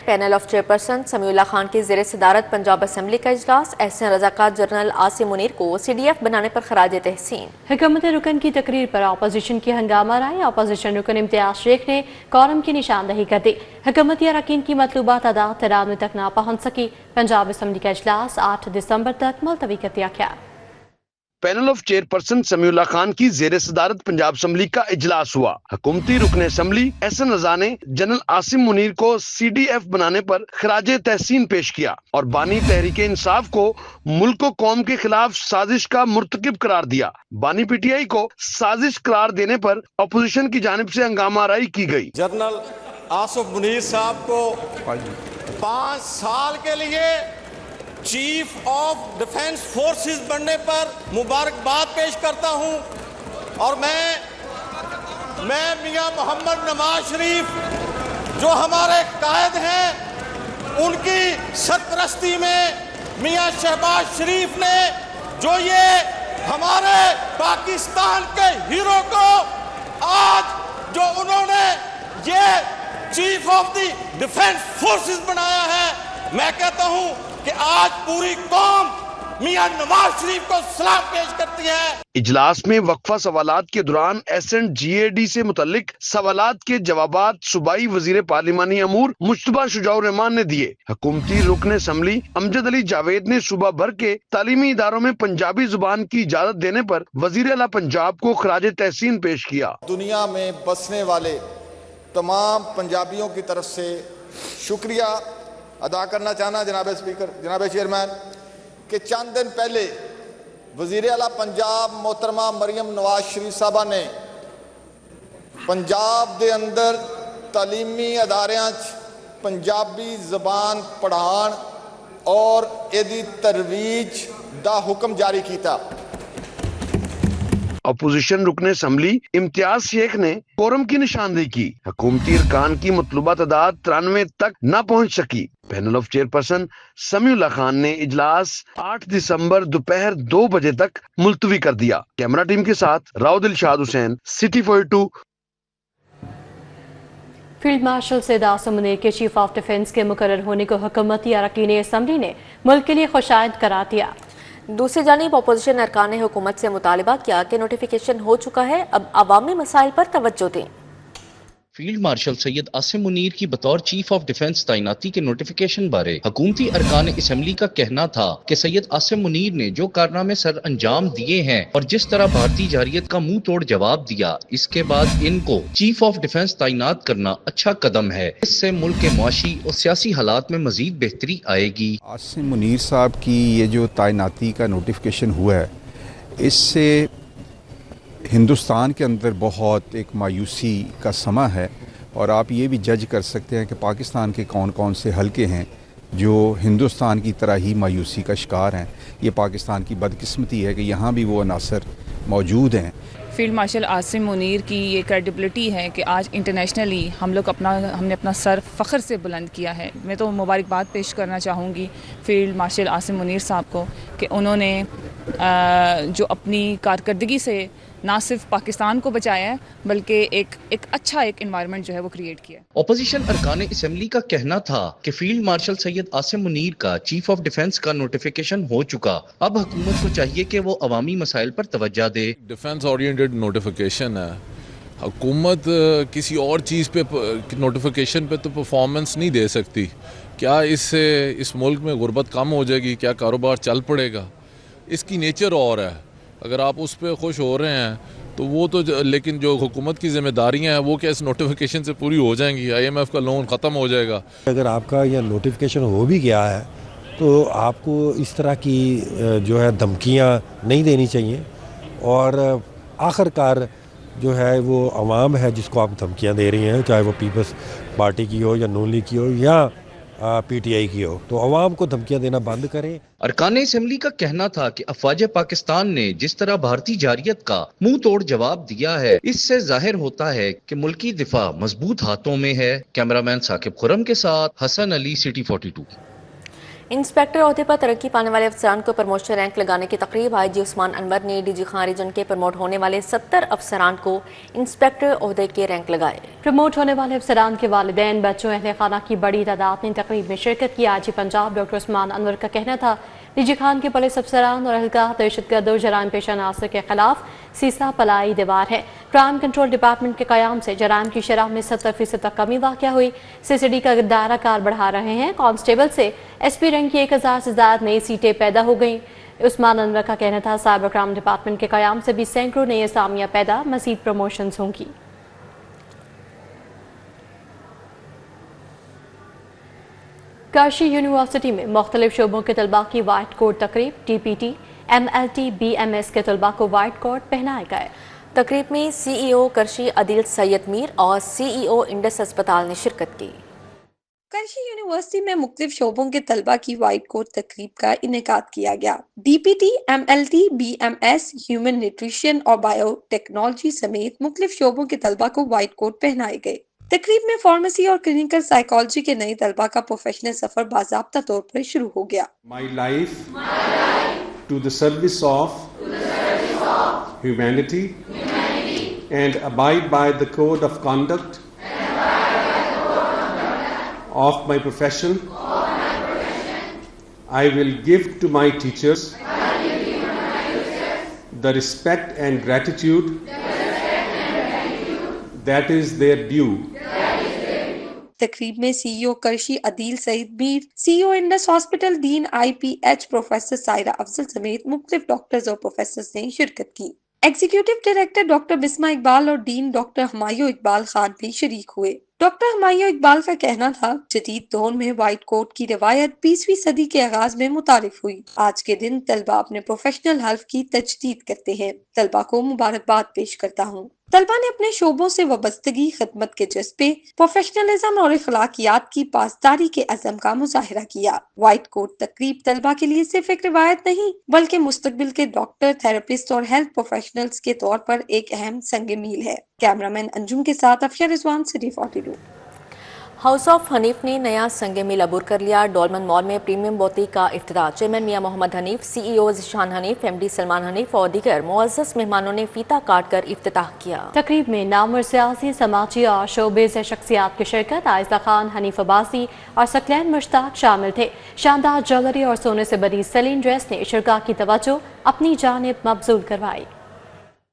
Speaker 1: پینل آف چیئرپرسن سمیع اللہ خان کی زیر صدارت پنجاب اسمبلی کا اجلاس. احسن رضاکار جنرل عاصم منیر کو CDF بنانے پر خراج تحسین.
Speaker 2: حکومت رکن کی تقریر پر اپوزیشن کی ہنگامہ رائے. اپوزیشن رکن امتیاز شیخ نے کورم کی نشاندہی کر دی. حکومتی اراکین کی مطلوبہ تعداد 93 تک نہ پہنچ سکی. پنجاب اسمبلی کا اجلاس 8 دسمبر تک ملتوی کر دیا گیا.
Speaker 11: پینل آف چیئرپرسن سمیع اللہ خان کی زیر صدارت پنجاب اسمبلی کا اجلاس ہوا. حکومتی رکن اسمبلی احسن رضا نے جنرل عاصم منیر کو CDF بنانے پر خراج تحسین پیش کیا اور بانی تحریک انصاف کو ملک و قوم کے خلاف سازش کا مرتکب قرار دیا. بانی PTI کو سازش قرار دینے پر اپوزیشن کی جانب سے ہنگامہ آرائی کی گئی.
Speaker 12: جنرل عاصم منیر صاحب کو 5 سال کے لیے چیف آف ڈیفنس فورسز بننے پر مبارکباد پیش کرتا ہوں اور میں میاں محمد نواز شریف جو ہمارے قائد ہیں ان کی سرپرستی میں میاں شہباز شریف نے جو یہ ہمارے پاکستان کے ہیرو کو آج جو انہوں نے یہ chief of the defence forces بنایا ہے، میں کہتا ہوں کہ آج پوری قوم میاں نواز شریف کو سلام پیش کرتی ہے.
Speaker 11: اجلاس میں وقفہ سوالات کے دوران SNGAD سے متعلق سوالات کے جوابات صوبائی وزیر پارلیمانی امور مجتبیٰ شجاع الرحمان نے دیے. حکومتی رکن اسمبلی امجد علی جاوید نے صوبہ بھر کے تعلیمی اداروں میں پنجابی زبان کی اجازت دینے پر وزیر اعلیٰ پنجاب کو خراج تحسین پیش کیا.
Speaker 12: دنیا میں بسنے والے تمام پنجابیوں کی طرف سے شکریہ ادا کرنا چاہنا جناب اسپیکر، جناب چیئرمین، کہ چند دن پہلے وزیر اعلیٰ پنجاب محترمہ مریم نواز شریف صاحبہ نے پنجاب دے اندر تعلیمی اداریاں پنجابی زبان پڑھان اور ایدی ترویج دا حکم جاری کیتا.
Speaker 11: اپوزیشن رکن اسمبلی امتیاز شیخ نے کورم کی نشاندہی کی. حکومتی ارکان کی مطلوبہ تعداد 93 تک نہ پہنچ سکی. پینل آف چیئرپرسن سمیع اللہ خان نے اجلاس 8 دسمبر دوپہر 2 بجے تک ملتوی کر دیا. کیمرہ ٹیم کے ساتھ راؤ دلشاد حسین، city 42.
Speaker 2: Field marshal Syed Asim Munir کے چیف آف ڈیفنس کے مقرر ہونے کو حکومتی اراکین اسمبلی نے ملک کے لیے خوشائند قرار دیا.
Speaker 1: دوسری جانب اپوزیشن ارکان نے حکومت سے مطالبہ کیا کہ نوٹیفیکیشن ہو چکا ہے، اب عوامی مسائل پر توجہ دیں.
Speaker 13: فیلڈ مارشل سید عاصم منیر کی بطور چیف آف ڈیفنس تعیناتی کے نوٹیفیکیشن بارے حکومتی ارکان اسمبلی کا کہنا تھا کہ سید عاصم منیر نے جو کارنامے سر انجام دیے ہیں اور جس طرح بھارتی جارحیت کا منہ توڑ جواب دیا، اس کے بعد ان کو چیف آف ڈیفنس تعینات کرنا اچھا قدم ہے. اس سے ملک کے معاشی اور سیاسی حالات میں مزید بہتری آئے گی.
Speaker 14: عاصم منیر صاحب کی یہ جو تعیناتی کا نوٹیفیکیشن ہوا ہے، اس سے ہندوستان کے اندر بہت ایک مایوسی کا سماں ہے اور آپ یہ بھی جج کر سکتے ہیں کہ پاکستان کے کون کون سے حلقے ہیں جو ہندوستان کی طرح ہی مایوسی کا شکار ہیں. یہ پاکستان کی بدقسمتی ہے کہ یہاں بھی وہ عناصر موجود ہیں.
Speaker 15: فیلڈ مارشل عاصم منیر کی یہ کریڈیبلٹی ہے کہ آج انٹرنیشنلی ہم نے اپنا سر فخر سے بلند کیا ہے. میں تو مبارکباد پیش کرنا چاہوں گی فیلڈ مارشل عاصم منیر صاحب کو کہ انہوں نے جو اپنی کارکردگی سے نہ صرف پاکستان کو بچایا ہے بلکہ ایک اچھا انوائرمنٹ جو ہے وہ کریٹ کیا.
Speaker 13: اپوزیشن ارکان اسمبلی کا کہنا تھا کہ فیلڈ مارشل سید عاصم منیر کا چیف آف ڈیفنس کا نوٹیفیکیشن ہو چکا، اب حکومت کو چاہیے کہ وہ عوامی مسائل پر توجہ دے.
Speaker 16: ڈیفنس اورینٹڈ نوٹیفیکیشن ہے، حکومت کسی اور چیز پہ نوٹیفیکیشن پہ تو پرفارمنس نہیں دے سکتی. کیا اس سے اس ملک میں غربت کم ہو جائے گی؟ کیا کاروبار چل پڑے گا؟ اس کی نیچر اور ہے. اگر آپ اس پہ خوش ہو رہے ہیں تو وہ تو، لیکن جو حکومت کی ذمہ داریاں ہیں وہ کیا اس نوٹیفیکیشن سے پوری ہو جائیں گی؟ IMF کا لون ختم ہو جائے گا.
Speaker 17: اگر آپ کا یہ نوٹیفیکیشن ہو بھی گیا ہے تو آپ کو اس طرح کی جو ہے دھمکیاں نہیں دینی چاہیے، اور آخر کار جو ہے وہ عوام ہے جس کو آپ دھمکیاں دے رہی ہیں، چاہے وہ پیپلز پارٹی کی ہو یا نون لیگ کی ہو یا PTI की हो, तो अवाम को धमकियां देना बंद करें।
Speaker 13: अरकान असम्बली का कहना था कि अफवाज पाकिस्तान ने जिस तरह भारतीय जारियत का मुंह तोड़ जवाब दिया है, इससे जाहिर होता है कि मुल्की दिफा मजबूत हाथों में है। कैमरामैन साकिब खुरम के साथ हसन अली, सिटी 42।
Speaker 1: इंस्पेक्टर ओहदे पर तरक्की पाने वाले अफसरान को प्रमोशन रैंक लगाने की तकरीब IG उस्मान अनवर ने DG खान रीजन के प्रमोट होने वाले 70 अफसरान को इंस्पेक्टर ओहदे के रैंक लगाए।
Speaker 2: प्रमोट होने वाले अफसरान के वालिदैन, बच्चों, अहले खाना की बड़ी तादाद ने तकरीब में शिरकत की। IG पंजाब डॉक्टर उस्मान अनवर का कहना था DG खान के पुलिस अफसरान और अहलकार दहशतगर्द और जराइम पेश अनासर के खिलाफ सीसा पलाई दीवार है। क्राइम कंट्रोल डिपार्टमेंट के क़याम से जराइम की शरह में 70% तक कमी वाक़या हुई। CCD का दायरा कार बढ़ा रहे हैं। कांस्टेबल से SP रैंक की 1000 से ज़्यादा नई सीटें पैदा हो गई। उस्मान अनवर का कहना था साइबर क्राइम डिपार्टमेंट के क़याम से भी सैकड़ों नई असामियाँ पैदा, मज़ीद प्रमोशंस होंगी। करशी यूनिवर्सिटी में मुख्तलिफ शोबों के तलबा की वाइट कोट तकरीब। TPT, MLT, BMS के तलबा को वाइट कोट पहनाए गए।
Speaker 1: तकरीब में CEO करशी अदील सैयद मीर और CEO इंडस अस्पताल ने शिरकत की।
Speaker 9: करशी यूनिवर्सिटी में मुख्तलिफ शोबों के तलबा की वाइट कोट तकरीब का इनेकाद किया गया। DPT, MLT, BMS, human nutrition और बायोटेक्नोलॉजी समेत मुख्तलिफ शोबों के तलबा को वाइट कोट पहनाए गए। तकरीब में फार्मेसी और क्लिनिकल साइकोलॉजी के नए तलबा का प्रोफेशनल सफर बाज़ाब्ता तौर पर शुरू हो गया।
Speaker 18: My life to the service of humanity and abide by the code of conduct of my profession. I will give to my teachers the respect and gratitude that is their due.
Speaker 9: तकरीब में CEO करशी Adeel Saeed Mir, CEO Indus hospital dean IPH professor Saira Afzal समेत मुख्तलिफ doctors और professors ने शिरकत की। Executive director doctor Bisma Iqbal और डीन डॉक्टर हुमायूं इकबाल खान भी शरीक हुए। डॉक्टर हुमायूं इकबाल का कहना था जदीद दौर में वाइट कोट की रवायत 20वीं सदी के आगाज में मुतारिफ हुई। आज के दिन तलबा अपने प्रोफेशनल हल्फ की तजदीद करते हैं। तलबा को मुबारकबाद पेश करता हूँ। तलबा ने अपने शोबों से वाबस्तगी, खिदमत के जज्बे, प्रोफेशनलिज्म और अखलाकियात की पासदारी के अज़म का मुजाहिरा किया। वाइट कोट तकरीब तलबा के लिए सिर्फ एक रिवायत नहीं बल्कि मुस्तकबिल के डॉक्टर, थेरेपिस्ट और हेल्थ प्रोफेशनल्स के तौर पर एक अहम संग मील है। कैमरामैन अंजुम के साथ Afshar Rizwan, city 42।
Speaker 1: House of Hanif ने नया संग मील अबूर कर लिया। डॉलमन मॉल में प्रीमियम बोती का इफ्तिताह। Chairman Mian Muhammad Hanif, CEO Zeeshan Hanif, MD Salman Hanif और दीगर मुअज़्ज़ज़ मेहमानों ने फीता काट कर इफ्तिताह किया।
Speaker 2: तकरीब में नामवर सियासी, समाजी और शोबे से शख्सियात की शिरकत। आयशा खान, हनीफ अब्बासी और सकलैन मुश्ताक शामिल थे। शानदार ज्वेलरी और सोने से बनी सलीन ड्रेस ने शिरका की तवज्जो अपनी जानिब मबजूल करवाई।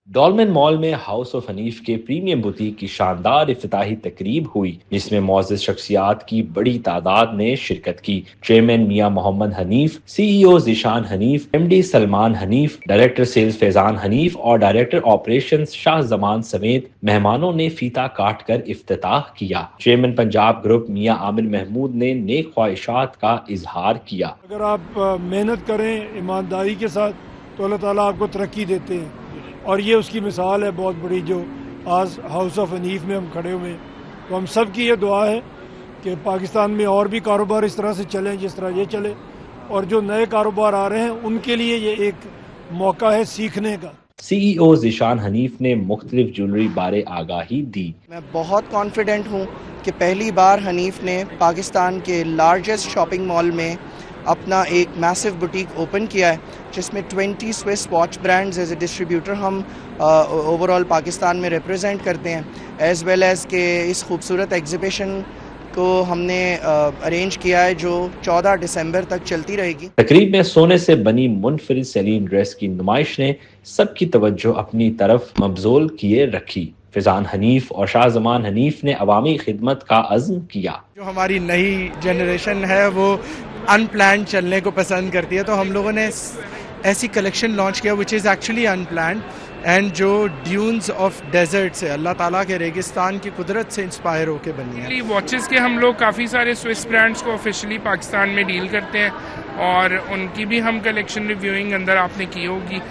Speaker 19: डॉलमन मॉल में हाउस ऑफ हनीफ के प्रीमियम बुटीक की शानदार इफ्तिताही तकरीब हुई, जिसमें मुअज़्ज़ज़ शख्सियात की बड़ी तादाद ने शिरकत की। Chairman Mian Muhammad Hanif, CEO Zeeshan Hanif, MD Salman Hanif, director sales Faizan Hanif और डायरेक्टर ऑपरेशंस शाह जमान समेत मेहमानों ने फीता काट कर इफ्तिताह किया। चेयरमैन पंजाब ग्रुप मियां आमिर महमूद ने नेक ख्वाहिशात का इजहार किया।
Speaker 20: अगर आप मेहनत करें ईमानदारी के साथ तो अल्लाह ताला आपको तरक्की देते हैं, और ये उसकी मिसाल है बहुत बड़ी जो आज हाउस ऑफ हनीफ में हम खड़े हुए। तो हम सब की ये दुआ है कि पाकिस्तान में और भी कारोबार इस तरह से चलें जिस तरह ये चले, और जो नए कारोबार आ रहे हैं उनके लिए ये एक मौका है सीखने का।
Speaker 19: CEO ज़ीशान हनीफ ने मुख्तलिफ ज्वेलरी बारे आगाही दी।
Speaker 21: मैं बहुत कॉन्फिडेंट हूँ कि पहली बार हनीफ ने पाकिस्तान के लार्जेस्ट शॉपिंग मॉल में अपना एक मैसिव बुटीक ओपन किया है, जिसमें 20 Swiss watch brands as a distributor हम ओवरऑल पाकिस्तान में रिप्रेजेंट करते हैं, एज वेल एज़ के इस खूबसूरत एग्जीबिशन को हमने अरेंज किया है जो 14 दिसंबर तक चलती रहेगी।
Speaker 19: तकरीब में सोने से बनी मुनफरिद सलीन ड्रेस की नुमाइश ने सबकी तवज्जो अपनी तरफ मबजूल किए रखी। फैजान हनीफ और शाह जमान हनीफ ने अवामी खिदमत का अज़्म किया।
Speaker 10: जो हमारी नई जनरेशन है वो अनप्लान्ड चलने को पसंद करती है, तो हम लोगों ने ऐसी कलेक्शन लॉन्च किया which is actually unplanned, and जो ड्यून्स ऑफ डेजर्ट से, अल्लाह ताला के रेगिस्तान की कुदरत से इंस्पायर होकर बनी है।
Speaker 22: वॉचेस के हम लोग काफ़ी सारे स्विस ब्रांड्स को ऑफिशियली पाकिस्तान में डील करते हैं, और उनकी भी हम कलेक्शन रिव्यूइंग अंदर आपने की होगी,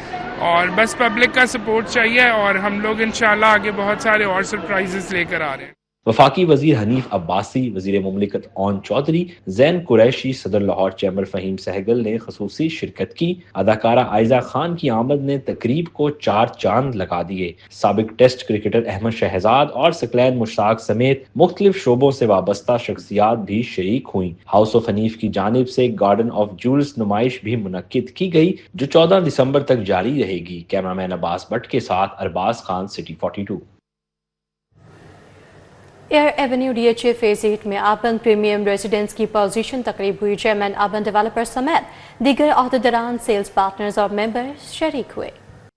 Speaker 22: और बस पब्लिक का सपोर्ट चाहिए, और हम लोग इंशाल्लाह आगे बहुत सारे और सरप्राइजेस लेकर आ रहे हैं।
Speaker 19: वफाकी वजीर हनीफ अब्बासी, वजीर मुमलिकत ओन चौधरी, जैन कुरैशी, सदर लाहौर चैम्बर फहीम सहगल ने खसूसी शिरकत की। अदाकारा आयजा खान की आमद ने तकरीब को 4 चांद लगा दिए। साबिक टेस्ट क्रिकेटर अहमद शहजाद और सकलैन मुश्ताक समेत मुख्तलिफ शोबों से वाबस्ता शख्सियात भी शरीक हुई। हाउस ऑफ हनीफ की जानिब से गार्डन ऑफ जूल्स नुमाइश भी मुनक्किद की गई जो 14 दिसंबर तक जारी रहेगी। कैमरामैन अब्बास भट्ट के साथ Arbaz Khan, city 42।
Speaker 2: Air avenue DHA phase 8 में अर्बन प्रीमियम रेजिडेंस की पोजीशन तकरीब हुई। चेयरमैन अर्बन डेवलपर समेत दीगर अहदेदारान, सेल्स पार्टनर्स और मेंबर शरीक हुए।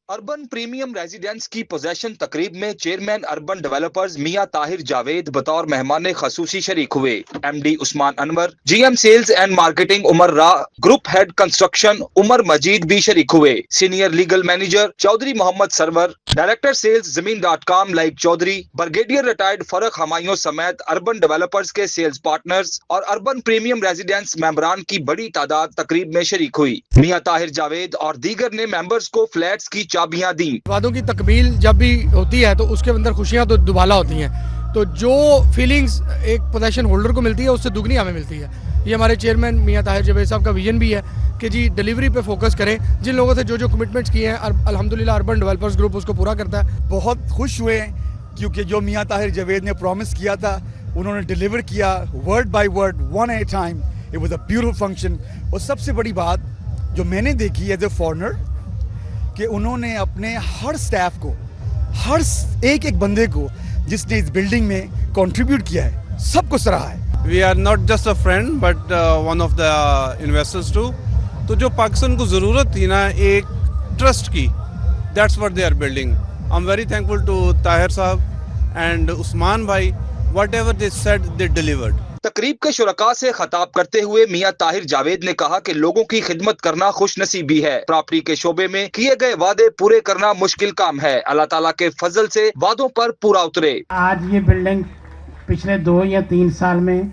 Speaker 6: अर्बन प्रीमियम रेजिडेंस की पोजेशन तकरीब में chairman urban developers Mian Tahir Javed बतौर मेहमान खसूसी शरीक हुए। MD Usman Anwar, GM sales and marketing Umar रा, group head construction Umar Majeed भी शरीक हुए। Senior legal manager Chaudhry Muhammad Sarwar, director sales ज़मीन.com लाइक चौधरी, ब्रिगेडियर रिटायर्ड फरक हमायूं समेत अर्बन डेवलपर्स के सेल्स पार्टनर्स और अर्बन प्रीमियम रेजिडेंस मेंबरान की बड़ी तादाद तकरीब में शरीक हुई। मियां ताहिर जावेद और दीगर ने मेंबर्स को फ्लैट्स की चाबियां दी।
Speaker 7: वादों की तकमील जब भी होती है तो उसके अंदर खुशियां तो दुबाला होती हैं, तो जो फीलिंग्स एक पोजीशन होल्डर को मिलती है उससे दुगनी हमें मिलती है। ये हमारे चेयरमैन मियां ताहिर जावेद साहब का विजन भी है कि जी डिलीवरी पे फोकस करें। जिन लोगों से जो कमिटमेंट्स किए हैं अल्हम्दुलिल्लाह अर्बन डेवलपर्स ग्रुप उसको पूरा करता है।
Speaker 3: बहुत खुश हुए क्योंकि जो मियां ताहिर जावेद ने प्रॉमिस किया था उन्होंने डिलीवर किया, word by word, one at time. It was a beautiful function. और सबसे बड़ी बात जो मैंने देखी एज ए फॉरेनर कि उन्होंने अपने हर स्टाफ को, हर एक बंदे को जिसने इस बिल्डिंग में कंट्रीब्यूट किया है, सबको सराहा है।
Speaker 18: We are not just a friend but one of the investors too. तो जो पाकिस्तान को ज़रूरत थी ना एक ट्रस्ट की, that's what they are building. I'm very thankful to Tahir साहब and उस्मान भाई, whatever they said they delivered.
Speaker 6: तकरीब के शुरका से खताब करते हुए मियां ताहिर जावेद ने कहा कि लोगों की खिदमत करना खुश नसीबी है। प्रॉपर्टी के शोबे में किए गए वादे पूरे करना मुश्किल काम है। अल्लाह ताला के फजल से वादों पर पूरा उतरे।
Speaker 4: आज ये बिल्डिंग पिछले 2 या 3 साल में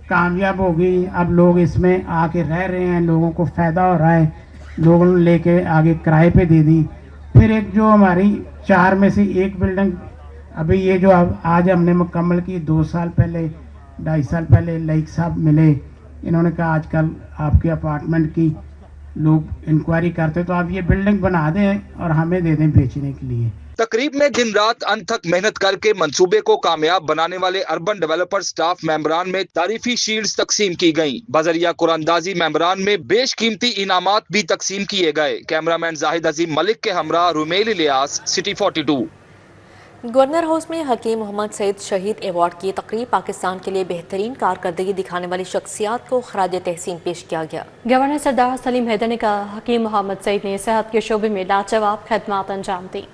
Speaker 4: कामयाब हो गई। अब लोग इसमें आके रह रहे हैं, लोगों को फायदा हो रहा है, लोगों ने लेके आगे किराए पे दे दी। फिर एक जो हमारी 4 में से एक बिल्डिंग अभी ये जो आज हमने मुकम्मल की, 2 साल पहले 2.5 साल पहले लाइक साहब मिले, इन्होंने कहा आजकल आपके अपार्टमेंट की लोग इंक्वायरी करते तो आप ये बिल्डिंग बना दें और हमें दे दें बेचने के लिए।
Speaker 6: तकरीब में दिन रात अनथक मेहनत करके मंसूबे को कामयाब बनाने वाले अर्बन डेवलपर स्टाफ मेंबरान में तारीफी शील्ड्स तकसीम की गईं। बजरिया कुरानदाजी मेंबरान में बेशकीमती इनामात भी तकसीम किए गए। कैमरामैन जाहिद अजीम मलिक के हमरा Rumel Ilyas, city 42।
Speaker 1: Governor house में हकीम मोहम्मद सईद शहीद अवार्ड की तकरीब पाकिस्तान के लिए बेहतरीन कारकर्दगी दिखाने वाली शख्सियात को खराज तहसीन पेश किया गया।
Speaker 2: गवर्नर सरदार सलीम हैदर ने कहा हकीम मोहम्मद सईद ने सेहत के शोबे में लाजवाब खदमात अंजाम दी।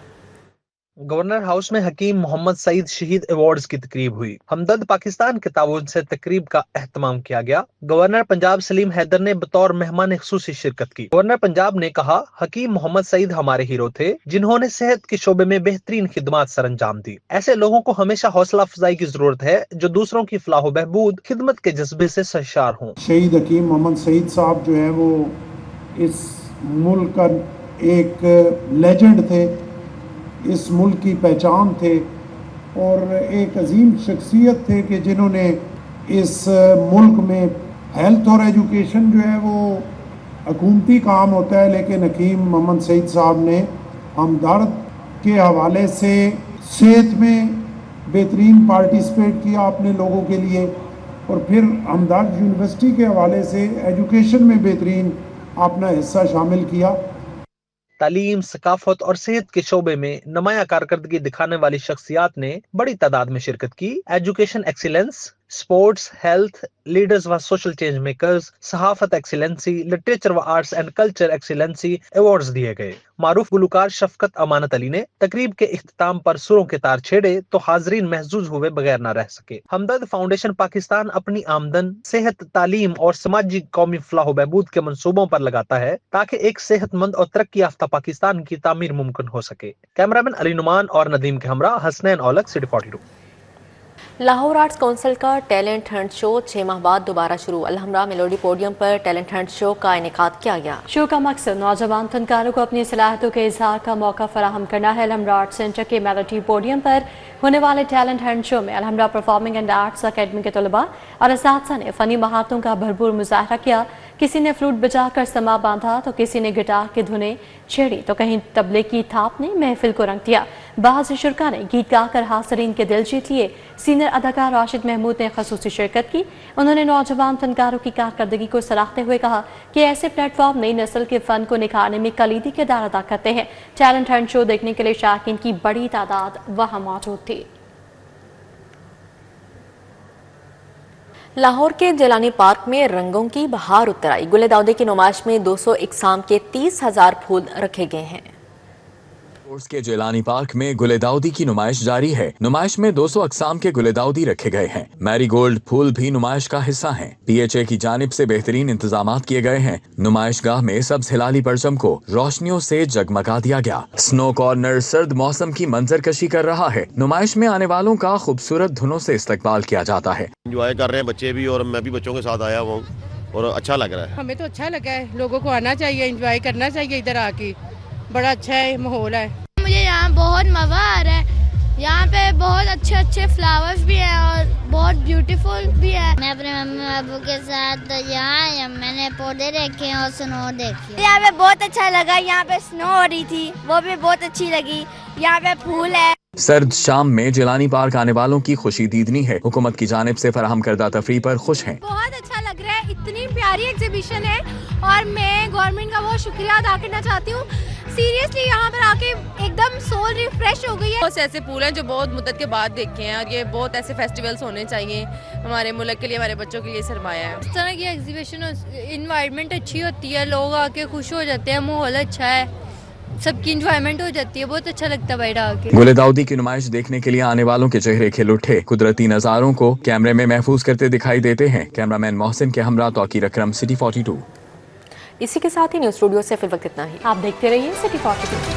Speaker 23: गवर्नर हाउस में हकीम मोहम्मद सईद शहीद अवार्ड्स की तकरीब हुई। हमदर्द पाकिस्तान के ताउन से तकरीब का एहतमाम किया गया। गवर्नर पंजाब सलीम हैदर ने बतौर मेहमान खुसूसी शिरकत की। गवर्नर पंजाब ने कहा हकीम मोहम्मद सईद हमारे हीरो थे जिन्होंने सेहत के शोबे में बेहतरीन खिदमत सर अंजाम दी। ऐसे लोगों को हमेशा हौसला अफजाई की जरूरत है जो दूसरों की फलाह बहबूद खिदमत के जज्बे से सरशार हों।
Speaker 4: शहीद हकीम मोहम्मद सईद साहब जो है वो इस मुल्क का एक लेजेंड थे, इस मुल्क की पहचान थे और एक अजीम शख्सियत थे कि जिन्होंने इस मुल्क में हेल्थ और एजुकेशन जो है वो हुकूमती काम होता है, लेकिन हकीम मोहम्मद सईद साहब ने हमदर्द के हवाले से सेहत में बेहतरीन पार्टिसिपेट किया अपने लोगों के लिए और फिर हमदर्द यूनिवर्सिटी के हवाले से एजुकेशन में बेहतरीन अपना हिस्सा शामिल किया।
Speaker 23: तालीम, सकाफत और सेहत के शोबे में नुमाया कारकर्दगी दिखाने वाली शख्सियात ने बड़ी तादाद में शिरकत की। Education excellence, sports, health, leaders व सोशल चेंज मेकर्स, सहाफत एक्सीलेंसी, लिटरेचर व arts and culture excellency awards दिए गए। मारूफ गुलकार शफकत अमानत अली ने तकरीब के इख्तिताम पर सुरों के तार छेड़े तो हाजरीन महजूज हुए बगैर न रह सके। हमदर्द फाउंडेशन पाकिस्तान अपनी आमदन सेहत, तालीम और समाजी कौमी फलाह बहबूद के मंसूबों पर लगाता है ताकि एक सेहतमंद और तरक्की याफ्ता पाकिस्तान की तामीर मुमकिन हो सके। कैमरामैन अली नुमान और नदीम के हमरा Hasnain Aulakh, city 42।
Speaker 1: Lahore arts council का टैलेंट हंट शो 6 माह बाद दोबारा शुरू। अलहमरा मेलोडी पोडियम पर टैलेंट हंट शो का इनेकाद किया गया।
Speaker 2: शो का मकसद नौजवान फनकारों को अपनी सलाहियतों के इजहार का मौका फराहम करना है। अलहमरा आर्ट सेंटर के मेलोडी पोडियम पर होने वाले टैलेंट हंट शो में Alhamra performing and arts academy के तलबा और असातिज़ा ने फ़नी महारतों का भरपूर मुजाहरा किया। किसी ने फ्लूट बजाकर समा बांधा तो किसी ने गिटार की धुनें छेड़ी तो कहीं तबले की थाप ने महफिल को रंग दिया। बाज़ शुरका ने गीत गाकर हाज़रीन के दिल जीत लिए। सीनियर अदाकार राशिद महमूद ने ख़ुसूसी शिरकत की। उन्होंने नौजवान फनकारों की कारकर्दगी को सराहते हुए कहा कि ऐसे प्लेटफॉर्म नई नस्ल के फ़न को निखारने में कलीदी किरदार अदा करते हैं। टैलेंट हंट शो देखने के लिए शायकीन की बड़ी तादाद वहाँ मौजूद थी।
Speaker 1: लाहौर के जिलानी पार्क में रंगों की बहार उतर आई। गुल दाऊदी की नुमाइश में 200 इकसाम के 30,000 फूल रखे गए हैं।
Speaker 5: के जिलानी पार्क में गुल दाऊदी की नुमाइश जारी है। नुमाइश में 200 अक़साम के गुल दाऊदी रखे गए हैं। मैरीगोल्ड फूल भी नुमाइश का हिस्सा हैं। PHA की जानिब से बेहतरीन इंतजाम किए गए हैं। नुमाइशगाह में सब्ज हिलाली परचम को रोशनियों से जगमगा दिया गया। स्नो कॉर्नर सर्द मौसम की मंजरकशी कर रहा है। नुमाइश में आने वालों का खूबसूरत धुनों से इस्तकबाल किया जाता है।
Speaker 8: एंजॉय कर रहे हैं बच्चे भी और मैं भी बच्चों के साथ आया हुआ हूँ और अच्छा लग रहा है।
Speaker 12: हमें तो अच्छा लगा है, लोगों को आना चाहिए, एंजॉय करना चाहिए इधर आके, बड़ा अच्छा है माहौल है।
Speaker 24: मुझे यहाँ बहुत मज़ा आ रहा है। यहाँ पे बहुत अच्छे अच्छे फ्लावर्स भी हैं और बहुत ब्यूटीफुल भी है। मैं अपने मम्मी पापा के साथ यहाँ आया, मैंने पौधे देखे और स्नो देखी। यहाँ पे बहुत अच्छा लगा। यहाँ पे स्नो हो रही थी, वो भी बहुत अच्छी लगी। यहाँ पे फूल है।
Speaker 5: सर्द शाम में जिलानी पार्क आने वालों की खुशी दीदनी है। हुकूमत की जानिब से फराहम करदा तफरी पर खुश हैं।
Speaker 25: बहुत अच्छा लग रहा है, इतनी प्यारी एग्जीबिशन है और मैं गवर्नमेंट का बहुत शुक्रिया अदा करना चाहती हूँ। सीरियसली यहाँ पर आके एकदम सोल रिफ्रेश हो गई है।
Speaker 26: बहुत से ऐसे फूल हैं जो बहुत मुद्दत के बाद देखे हैं और ये बहुत ऐसे फेस्टिवल्स होने चाहिए हमारे मुल्क के लिए, हमारे बच्चों के लिए सरमाया है।
Speaker 25: इस तरह की एग्जीबिशन इन्वायरमेंट अच्छी होती है, लोग आके खुश हो जाते हैं, माहौल अच्छा है, सबकी इंजॉयमेंट हो जाती है, बहुत अच्छा लगता है बाहर आके।
Speaker 5: गुल दाऊदी की नुमाइश देखने के लिए आने वालों के चेहरे खिल उठे। कुदरती नज़ारों को कैमरे में महफूज करते दिखाई देते हैं। कैमरामैन मोहसिन के हमरा तौकीर अकरम, सिटी 42।
Speaker 1: इसी के साथ ही न्यूज़ स्टूडियो से फिर वक्त इतना ही।
Speaker 2: आप देखते रहिए सिटी 42।